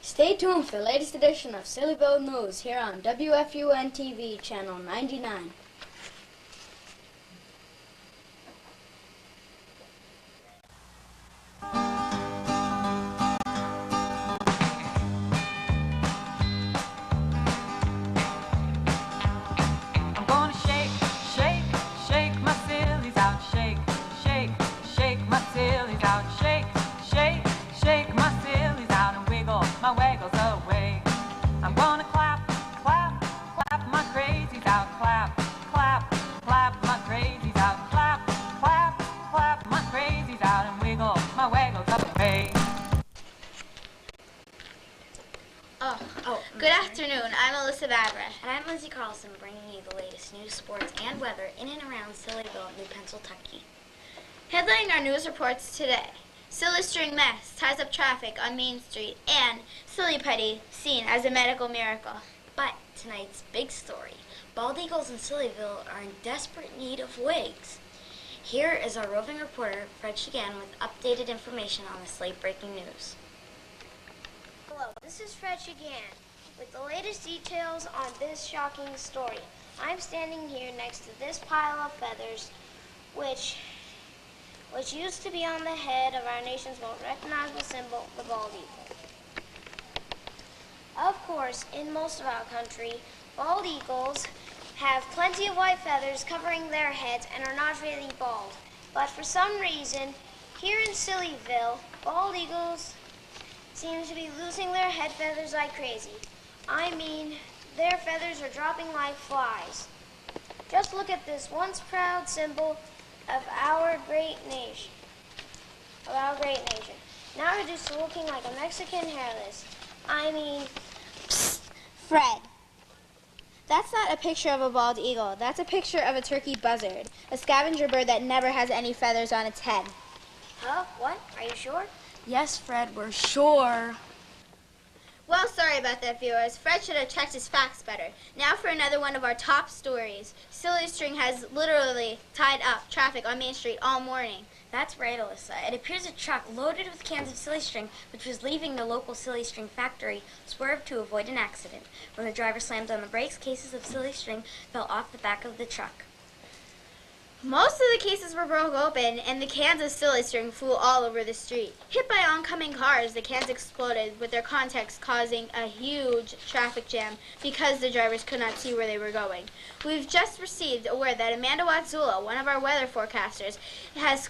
Stay tuned for the latest edition of Sillyville News here on WFUN TV, Channel 99. Good afternoon, I'm Alyssa Babra. And I'm Lindsay Carlson, bringing you the latest news, sports, and weather in and around Sillyville, New Pennsylvania. Headlining our news reports today: Silly String mess ties up traffic on Main Street, and Silly Putty seen as a medical miracle. But tonight's big story: bald eagles in Sillyville are in desperate need of wigs. Here is our roving reporter, Fred Shigan, with updated information on this late-breaking news. Hello, this is Fred Shigan with the latest details on this shocking story. I'm standing here next to this pile of feathers, which used to be on the head of our nation's most recognizable symbol, the bald eagle. Of course, in most of our country, bald eagles have plenty of white feathers covering their heads and are not really bald. But for some reason, here in Sillyville, bald eagles seem to be losing their head feathers like crazy. I mean, their feathers are dropping like flies. Just look at this once proud symbol of our great nation. Now they're just looking like a Mexican hairless. I mean, Psst, Fred. That's not a picture of a bald eagle. That's a picture of a turkey buzzard, a scavenger bird that never has any feathers on its head. Huh? What? Are you sure? Yes, Fred, we're sure. Well, sorry about that, viewers. Fred should have checked his facts better. Now for another one of our top stories. Silly String has literally tied up traffic on Main Street all morning. That's right, Alyssa. It appears a truck loaded with cans of Silly String, which was leaving the local Silly String factory, swerved to avoid an accident. When the driver slammed on the brakes, cases of Silly String fell off the back of the truck. Most of the cases were broke open, and the cans of Silly String flew all over the street. Hit by oncoming cars, the cans exploded, with their contacts causing a huge traffic jam because the drivers could not see where they were going. We've just received word that Amanda Watzula, one of our weather forecasters, is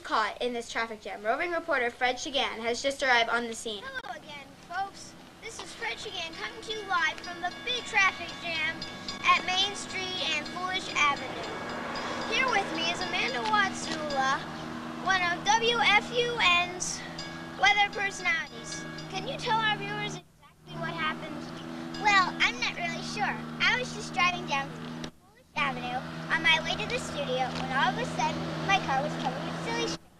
caught in this traffic jam. Roving reporter Fred Shigan has just arrived on the scene. Hello again, folks. This is Fred Shigan coming to you live from the big traffic jam at Main Street and Foolish Avenue. Here with me is Amanda Watzula, one of WFUN's weather personalities. Can you tell our viewers exactly what happened? Well, I'm not really sure. I was just driving down Foolish Avenue on my way to the studio when all of a sudden my car was covered with Silly String.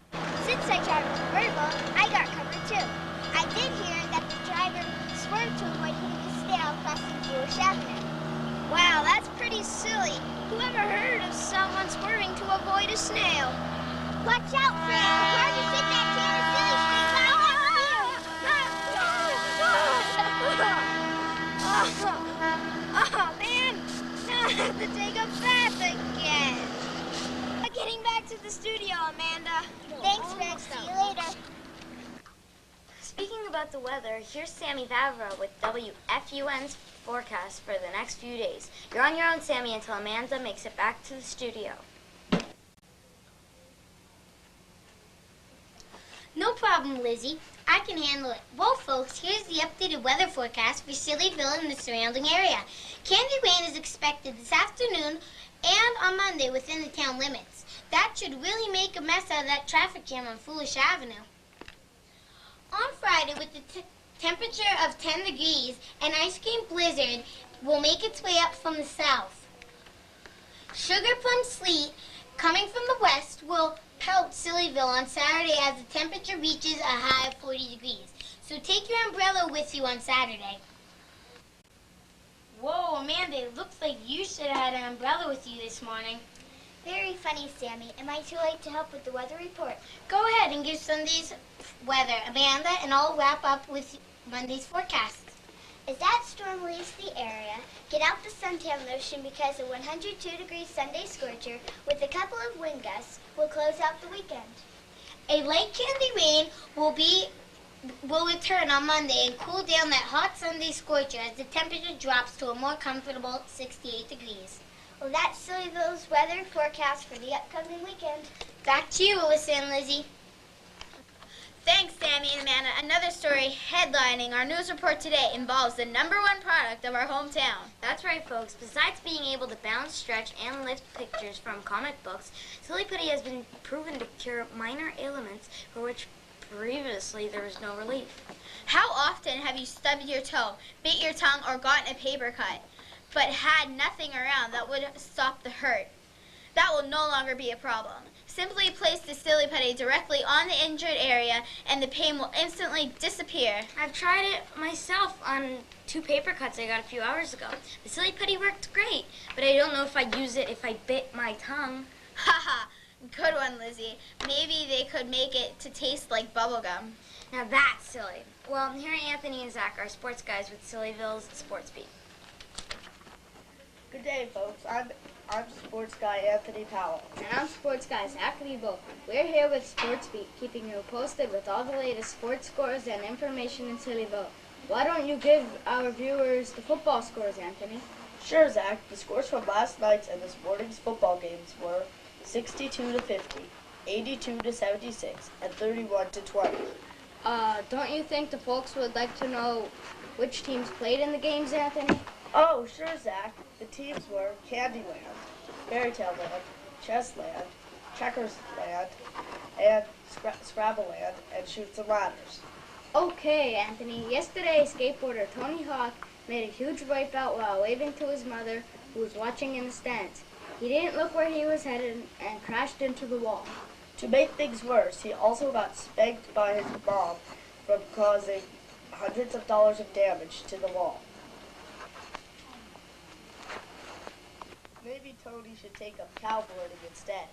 Since I drive a convertible, I got covered too. I did hear that the driver swerved to avoid hitting a snail crossing Foolish Avenue. Wow, that's pretty silly. Who ever heard of someone swerving to avoid a snail? Watch out, Fred! The car just hit that can of Silly String Oh, man! Now I have to take a bath again. Getting back to the studio, Amanda. Thanks, Fred. See you later. Speaking about the weather, here's Sammy Vavra with WFUN's forecast for the next few days. You're on your own, Sammy, until Amanda makes it back to the studio. No problem, Lizzie. I can handle it. Well, folks, here's the updated weather forecast for Sillyville and the surrounding area. Candy rain is expected this afternoon and on Monday within the town limits. That should really make a mess out of that traffic jam on Foolish Avenue. On Friday, with the temperature of 10 degrees, an ice cream blizzard will make its way up from the south. Sugar plum sleet coming from the west will pelt Sillyville on Saturday as the temperature reaches a high of 40 degrees. So take your umbrella with you on Saturday. Whoa, Amanda, it looks like you should have had an umbrella with you this morning. Very funny, Sammy. Am I too late to help with the weather report? Go ahead and give Sunday's weather, Amanda, and I'll wrap up with Monday's forecast. As that storm leaves the area, get out the suntan lotion because a 102-degree Sunday scorcher with a couple of wind gusts will close out the weekend. A light candy rain will return on Monday and cool down that hot Sunday scorcher as the temperature drops to a more comfortable 68 degrees. Well, that's Sillyville's weather forecast for the upcoming weekend. Back to you, Alyssa and Lizzie. Thanks, Sammy and Amanda. Another story headlining our news report today involves the #1 product of our hometown. That's right, folks. Besides being able to bounce, stretch, and lift pictures from comic books, Silly Putty has been proven to cure minor ailments for which previously there was no relief. How often have you stubbed your toe, bit your tongue, or gotten a paper cut, but had nothing around that would stop the hurt? That will no longer be a problem. Simply place the Silly Putty directly on the injured area and the pain will instantly disappear. I've tried it myself on 2 paper cuts I got a few hours ago. The Silly Putty worked great, but I don't know if I'd use it if I bit my tongue. Haha, good one, Lizzie. Maybe they could make it to taste like bubblegum. Now that's silly. Well, here are Anthony and Zach, our sports guys with Sillyville's Sports Beat. Good day, folks. I'm sports guy Anthony Powell. And I'm sports guy Zach Lebo. We're here with Sports Beat, keeping you posted with all the latest sports scores and information in Sillyville. Why don't you give our viewers the football scores, Anthony? Sure, Zach. The scores from last night's and this morning's football games were 62-50, 82-76, and 31-20. Don't you think the folks would like to know which teams played in the games, Anthony? Oh, sure, Zach. The teams were Candyland, Fairytale Land, Chessland, Checkersland, and Scrabbleland, and Chutes and Ladders. Okay, Anthony. Yesterday, skateboarder Tony Hawk made a huge wipeout while waving to his mother, who was watching in the stands. He didn't look where he was headed and crashed into the wall. To make things worse, he also got spanked by his mom from causing hundreds of dollars of damage to the wall. Maybe Tony should take up cowboarding instead.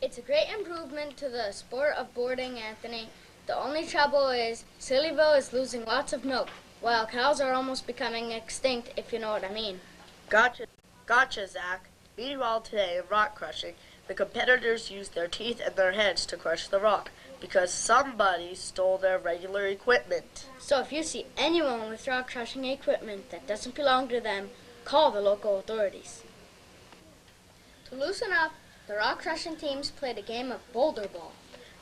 It's a great improvement to the sport of boarding, Anthony. The only trouble is Sillyville is losing lots of milk, while cows are almost becoming extinct, if you know what I mean. Gotcha, Zach. Meanwhile, today in rock crushing, the competitors used their teeth and their heads to crush the rock because somebody stole their regular equipment. So if you see anyone with rock crushing equipment that doesn't belong to them, call the local authorities. To loosen up, the rock crushing teams played a game of boulder ball.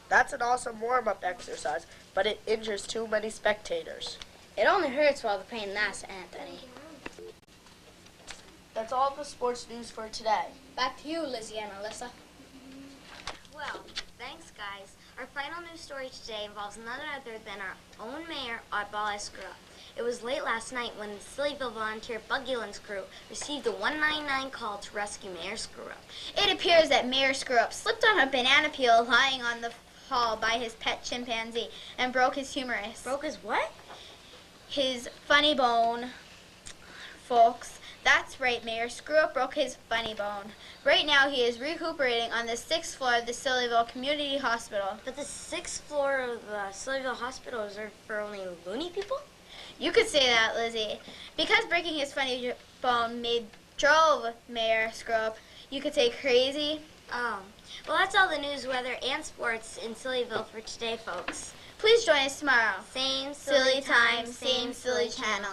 That's an awesome warm-up exercise, but it injures too many spectators. It only hurts while the pain lasts, Anthony. That's all the sports news for today. Back to you, Lizzie and Alyssa. Well, thanks, guys. Our final news story today involves none other than our own mayor, Oddball Screw Up. It was late last night when the Sillyville volunteer Bugulance crew received a 199 call to rescue Mayor Screw Up. It appears that Mayor Screw Up slipped on a banana peel lying on the hall by his pet chimpanzee and broke his humerus. Broke his what? His funny bone, folks. That's right, Mayor Screw Up broke his funny bone. Right now he is recuperating on the 6th floor of the Sillyville Community Hospital. But the 6th floor of the Sillyville Hospital is reserved for only loony people? You could say that, Lizzie. Because breaking his funny bone drove Mayor Screw Up, you could say crazy. Oh. Well, that's all the news, weather, and sports in Sillyville for today, folks. Please join us tomorrow. Same Silly time, same silly channel.